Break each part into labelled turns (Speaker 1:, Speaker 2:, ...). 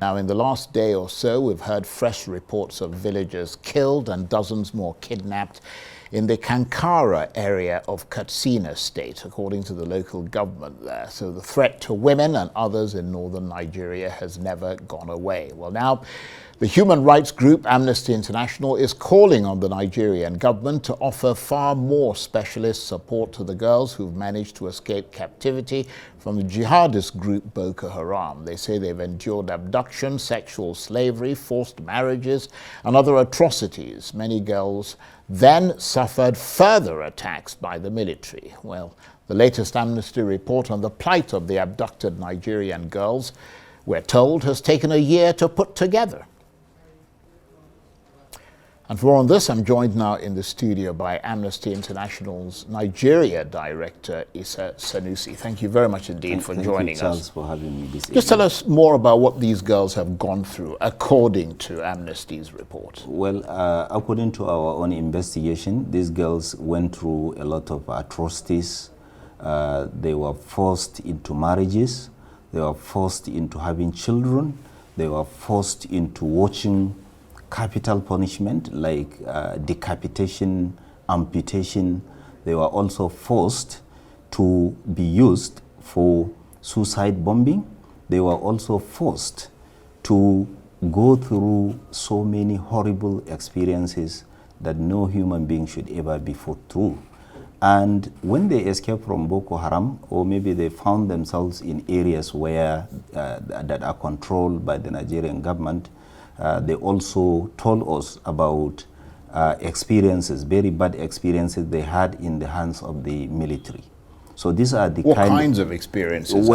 Speaker 1: Now, in the last day or so, we've heard fresh reports of villagers killed and dozens more kidnapped in the Kankara area of Katsina state, according to the local government there. So the threat to women and others in northern Nigeria has never gone away. Well, now, the human rights group Amnesty International is calling on the Nigerian government to offer far more specialist support to the girls who've managed to escape captivity from the jihadist group Boko Haram. They say they've endured abduction, sexual slavery, forced marriages, and other atrocities. Many girls then suffered further attacks by the military. Well, the latest Amnesty report on the plight of the abducted Nigerian girls, we're told, has taken a year to put together. And for on this, I'm joined now in the studio by Amnesty International's Nigeria Director, Issa Sanusi. Thank you very much indeed for joining us.
Speaker 2: Thank you, Charles, for having me this evening.
Speaker 1: Just tell us more about what these girls have gone through, according to Amnesty's report.
Speaker 2: Well, according to our own investigation, these girls went through a lot of atrocities. They were forced into marriages. They were forced into having children. They were forced into watching capital punishment like decapitation, amputation. They were also forced to be used for suicide bombing. They were also forced to go through so many horrible experiences that no human being should ever be put through. And when they escaped from Boko Haram, or maybe they found themselves in areas where that are controlled by the Nigerian government, they also told us about experiences, very bad experiences they had in the hands of the military. So these are the
Speaker 1: kinds of experiences?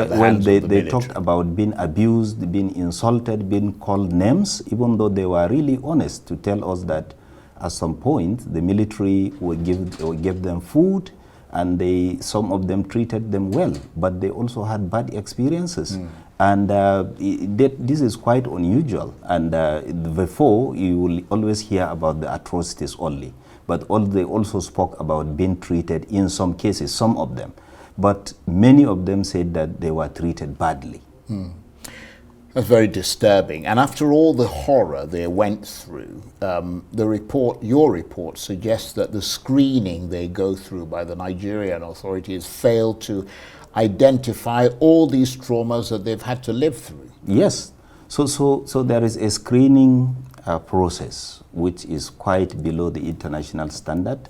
Speaker 2: They talked about being abused, being insulted, being called names, even though they were really honest to tell us that at some point the military would give them food, and some of them treated them well, but they also had bad experiences. And this is quite unusual. And before, you will always hear about the atrocities only. But they also spoke about being treated in some cases, some of them. But many of them said that they were treated badly.
Speaker 1: That's very disturbing. And after all the horror they went through, your report suggests that the screening they go through by the Nigerian authorities failed to identify all these traumas that they've had to live through.
Speaker 2: Yes. So there is a screening process which is quite below the international standard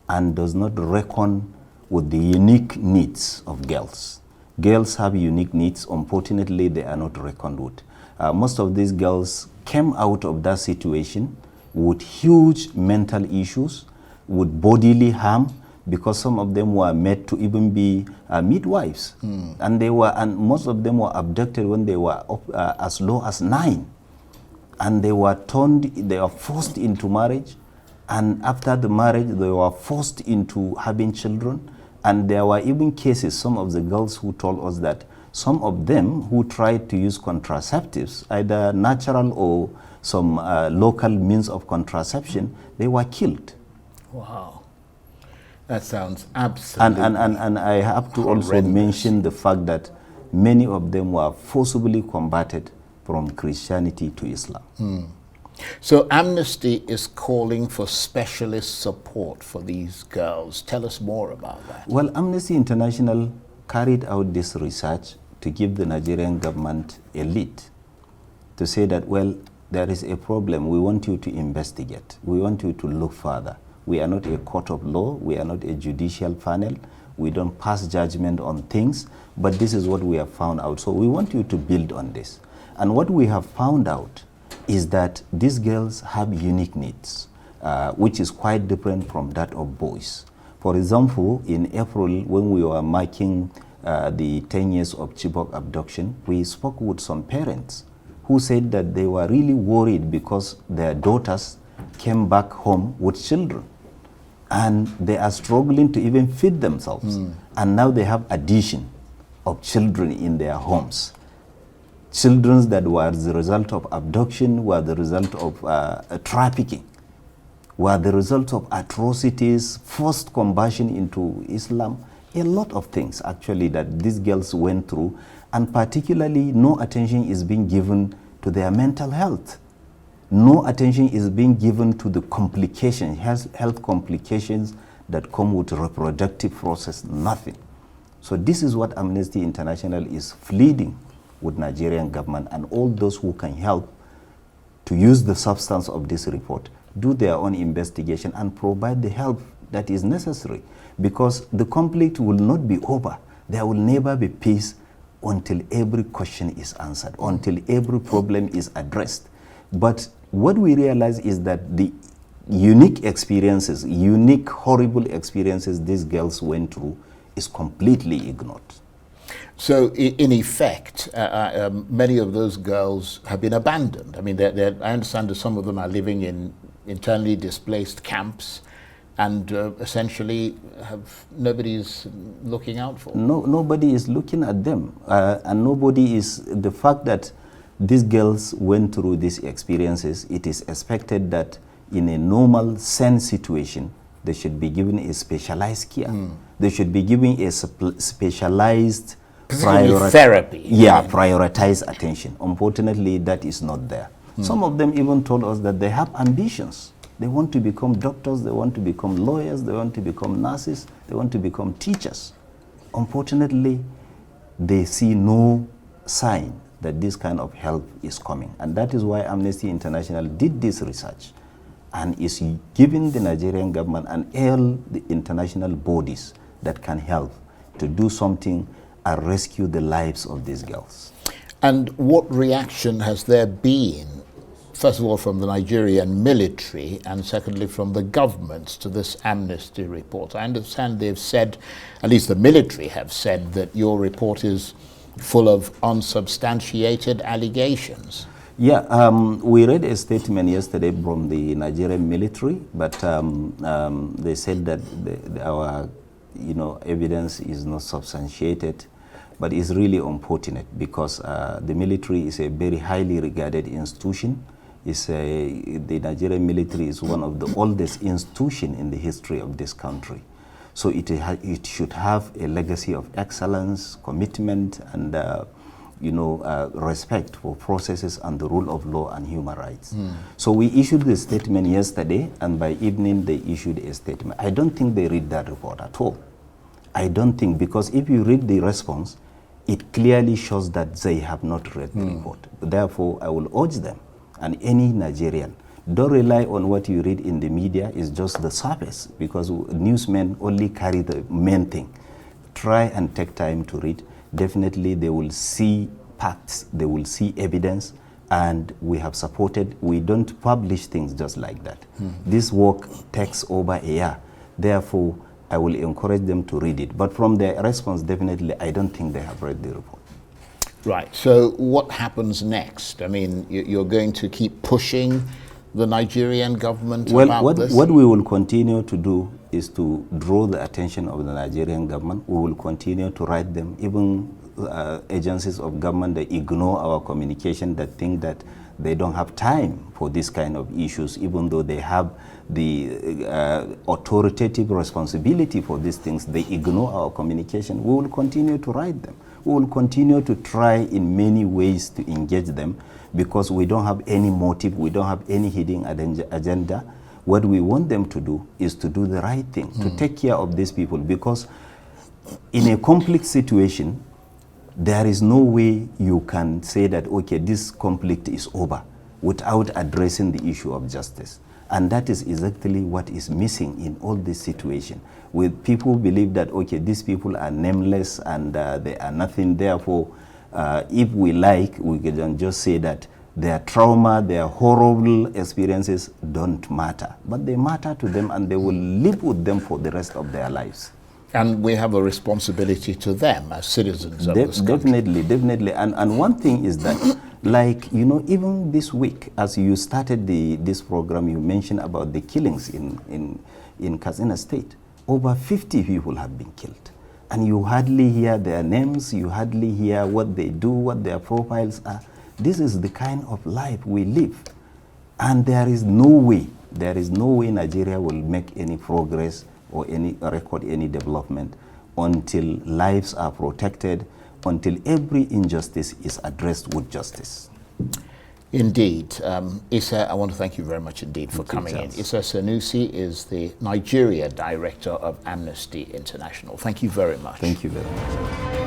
Speaker 2: and does not reckon with the unique needs of girls. Girls have unique needs. Unfortunately, they are not reckoned with. Most of these girls came out of that situation with huge mental issues, with bodily harm, because some of them were made to even be midwives. And most of them were abducted when they were as low as 9. And they were forced into marriage. And after the marriage, they were forced into having children. And there were even cases, some of the girls who told us that some of them who tried to use contraceptives, either natural or some local means of contraception, they were killed.
Speaker 1: Wow. That sounds absolutely
Speaker 2: And I have to also mention the fact that many of them were forcibly converted from Christianity to Islam.
Speaker 1: So Amnesty is calling for specialist support for these girls. Tell us more about that.
Speaker 2: Well, Amnesty International carried out this research to give the Nigerian government a lead, to say that, well, there is a problem. We want you to investigate. We want you to look further. We are not a court of law. We are not a judicial panel. We don't pass judgment on things, but this is what we have found out. So we want you to build on this. And what we have found out is that these girls have unique needs, which is quite different from that of boys. For example, in April, when we were marking the 10 years of Chibok abduction, we spoke with some parents who said that they were really worried because their daughters came back home with children. And they are struggling to even feed themselves. And now they have addition of children in their homes. Children that were the result of abduction, were the result of trafficking, were the result of atrocities, forced conversion into Islam, a lot of things actually that these girls went through, and particularly no attention is being given to their mental health. No attention is being given to the complications, health complications that come with reproductive process, nothing. So this is what Amnesty International is pleading with Nigerian government and all those who can help to use the substance of this report, do their own investigation and provide the help that is necessary, because the conflict will not be over. There will never be peace until every question is answered, until every problem is addressed. But what we realize is that the unique experiences, unique horrible experiences these girls went through is completely ignored.
Speaker 1: So in effect, many of those girls have been abandoned. I mean, I understand that some of them are living in internally displaced camps and essentially nobody's looking out for them.
Speaker 2: Nobody is looking at them. And nobody is, the fact that these girls went through these experiences, it is expected that in a normal, sane situation, they should be given a specialized care. They should be given a specialized
Speaker 1: therapy.
Speaker 2: Yeah, prioritized attention. Unfortunately, that is not there. Some of them even told us that they have ambitions. They want to become doctors, they want to become lawyers, they want to become nurses, they want to become teachers. Unfortunately, they see no sign that this kind of help is coming. And that is why Amnesty International did this research and is giving the Nigerian government and all the international bodies that can help to do something and rescue the lives of these girls.
Speaker 1: And what reaction has there been, first of all, from the Nigerian military, and secondly, from the governments to this Amnesty report? I understand they've said, at least the military have said, that your report is full of unsubstantiated allegations.
Speaker 2: Yeah, we read a statement yesterday from the Nigerian military, but they said that our evidence is not substantiated. But it's really unfortunate because the military is a very highly regarded institution. The Nigerian military is one of the oldest institutions in the history of this country. So it should have a legacy of excellence, commitment, and respect for processes and the rule of law and human rights. So we issued the statement yesterday, and by evening they issued a statement. I don't think they read that report at all. I don't think, because if you read the response, it clearly shows that they have not read the report. Therefore, I will urge them and any Nigerian, don't rely on what you read in the media. It's just the surface, because newsmen only carry the main thing. Try and take time to read. Definitely, they will see facts, they will see evidence, and we have supported. We don't publish things just like that. This work takes over a year. Therefore, I will encourage them to read it. But from their response, definitely, I don't think they have read the report.
Speaker 1: Right. So what happens next? I mean, you're going to keep pushing the Nigerian government about this?
Speaker 2: What we will continue to do is to draw the attention of the Nigerian government. We will continue to write them. Even agencies of government, they ignore our communication, that think that they don't have time for this kind of issues, even though they have the authoritative responsibility for these things. They ignore our communication. We will continue to write them. We will continue to try in many ways to engage them, because we don't have any motive, we don't have any hidden agenda. What we want them to do is to do the right thing, to take care of these people, because in a conflict situation, there is no way you can say that, okay, this conflict is over without addressing the issue of justice. And that is exactly what is missing in all this situation. With people believe that, okay, these people are nameless and they are nothing. Therefore, if we like, we can just say that their trauma, their horrible experiences don't matter. But they matter to them, and they will live with them for the rest of their lives.
Speaker 1: And we have a responsibility to them as citizens of this country.
Speaker 2: Definitely. And one thing is that, like, even this week, as you started this program, you mentioned about the killings in Katsina State. Over 50 people have been killed. And you hardly hear their names, you hardly hear what they do, what their profiles are. This is the kind of life we live. And there is no way Nigeria will make any progress or record any development until lives are protected, until every injustice is addressed with justice.
Speaker 1: Indeed. Issa, I want to thank you very much indeed for coming in. Issa Sanusi is the Nigeria Director of Amnesty International. Thank you very much.
Speaker 2: Thank you very much.